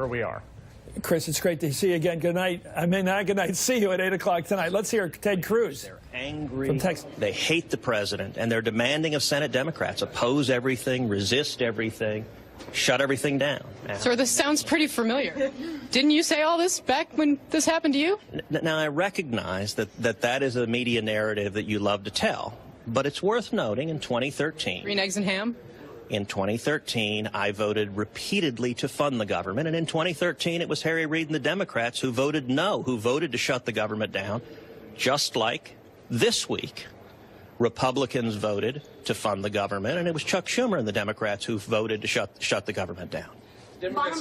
we are. Chris, it's great to see you again. Good night. I mean, not good night. See you at 8 o'clock tonight. Let's hear Ted Cruz. They're angry. From Texas. They hate the president, and they're demanding of Senate Democrats oppose everything, resist everything, shut everything down. Sir, this sounds pretty familiar. Didn't you say all this back when this happened to you? Now, I recognize that is a media narrative that you love to tell, but it's worth noting in 2013. Green eggs and ham? In 2013, I voted repeatedly to fund the government, and in 2013, it was Harry Reid and the Democrats who voted no, who voted to shut the government down, just like this week. Republicans voted to fund the government, and it was Chuck Schumer and the Democrats who voted to shut the government down. Bottom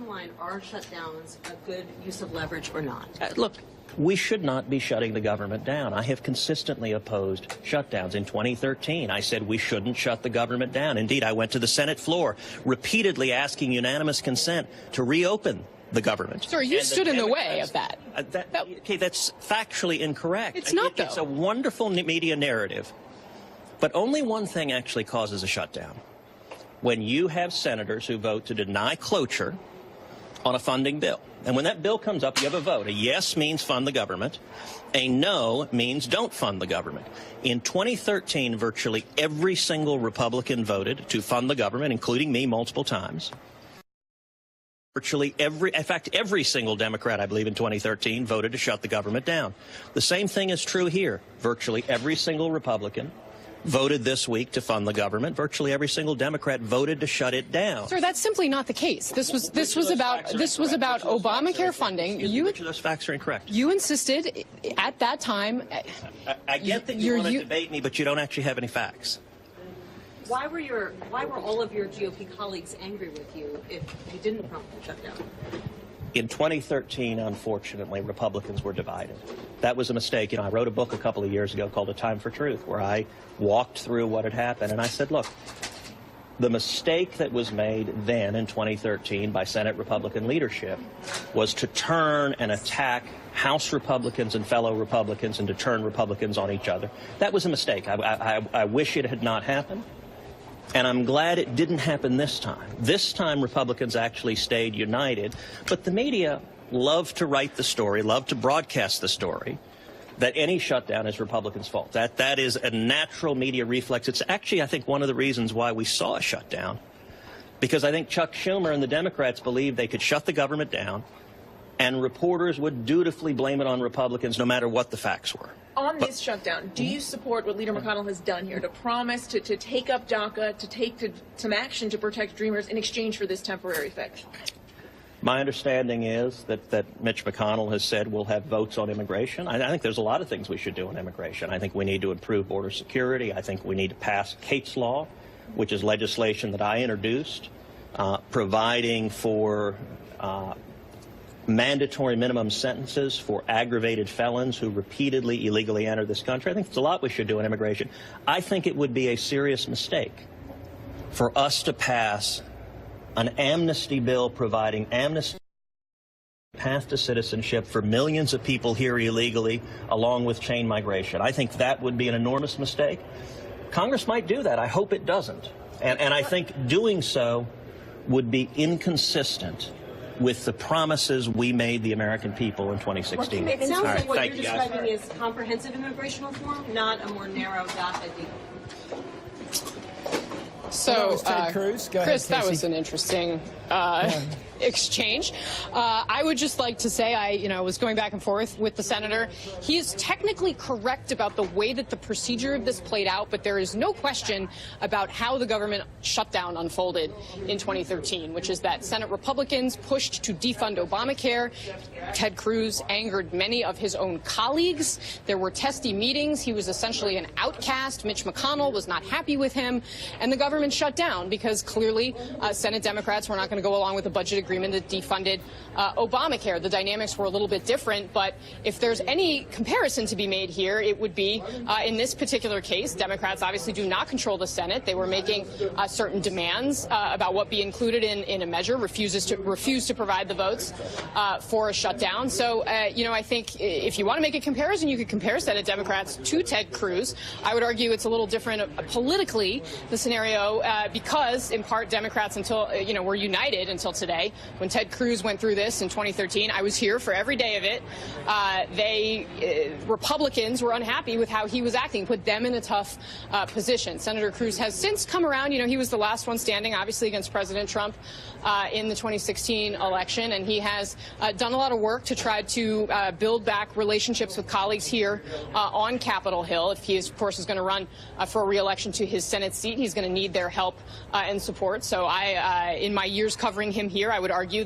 line, are shutdowns a good use of leverage or not? Look, we should not be shutting the government down. I have consistently opposed shutdowns. In 2013, I said we shouldn't shut the government down. Indeed, I went to the Senate floor repeatedly asking unanimous consent to reopen the government. Sir, you stood in the way of that. Okay, that's factually incorrect. It's not, though. It's a wonderful media narrative. But only one thing actually causes a shutdown. When you have senators who vote to deny cloture on a funding bill. And when that bill comes up, you have a vote. A yes means fund the government. A no means don't fund the government. In 2013, virtually every single Republican voted to fund the government, including me multiple times. Virtually every single Democrat, I believe, in 2013 voted to shut the government down. The same thing is true here. Virtually every single Republican voted this week to fund the government. Virtually every single Democrat voted to shut it down. Sir, that's simply not the case. This was about Obamacare funding. Those facts are incorrect. You insisted at that time. I get that you want to debate me, but you don't actually have any facts. Why were all of your GOP colleagues angry with you if you didn't prompt the shutdown? In 2013, unfortunately, Republicans were divided. That was a mistake. You know, I wrote a book a couple of years ago called A Time for Truth, where I walked through what had happened. And I said, look, the mistake that was made then in 2013 by Senate Republican leadership was to turn and attack House Republicans and fellow Republicans and to turn Republicans on each other. That was a mistake. I wish it had not happened. And I'm glad it didn't happen this time. This time, Republicans actually stayed united. But the media love to write the story, love to broadcast the story, that any shutdown is Republicans' fault. That is a natural media reflex. It's actually, I think, one of the reasons why we saw a shutdown. Because I think Chuck Schumer and the Democrats believed they could shut the government down, and reporters would dutifully blame it on Republicans no matter what the facts were. On this shutdown, do you support what Leader McConnell has done here to promise to take up DACA, to take some action to protect Dreamers in exchange for this temporary fix? My understanding is that Mitch McConnell has said we'll have votes on immigration. I think there's a lot of things we should do on immigration. I think we need to improve border security. I think we need to pass Kate's Law, which is legislation that I introduced, providing for mandatory minimum sentences for aggravated felons who repeatedly illegally enter this country. I think there's a lot we should do on immigration. I think it would be a serious mistake for us to pass an amnesty bill providing amnesty path to citizenship for millions of people here illegally, along with chain migration. I think that would be an enormous mistake. Congress might do that. I hope it doesn't. And I think doing so would be inconsistent with the promises we made the American people in 2016. It sounds like what you're describing is comprehensive immigration reform, not a more narrow DACA deal. So, Cruz, Chris, that was an interesting exchange. I would just like to say I was going back and forth with the senator. He is technically correct about the way that the procedure of this played out, but there is no question about how the government shutdown unfolded in 2013, which is that Senate Republicans pushed to defund Obamacare. Ted Cruz angered many of his own colleagues. There were testy meetings. He was essentially an outcast. Mitch McConnell was not happy with him, and the government shut down because clearly Senate Democrats were not going to go along with the budget agreement that defunded Obamacare. The dynamics were a little bit different, but if there's any comparison to be made here, it would be in this particular case. Democrats obviously do not control the Senate. They were making certain demands about what be included in a measure, refused to provide the votes for a shutdown. So, I think if you want to make a comparison, you could compare Senate Democrats to Ted Cruz. I would argue it's a little different politically, the scenario So because, in part, Democrats were united until today. When Ted Cruz went through this in 2013, I was here for every day of it. Republicans were unhappy with how he was acting, put them in a tough position. Senator Cruz has since come around. He was the last one standing, obviously, against President Trump in the 2016 election, and he has done a lot of work to try to build back relationships with colleagues here on Capitol Hill. If he, of course, is going to run for re-election to his Senate seat, he's going to need their help and support. So in my years covering him here, I would argue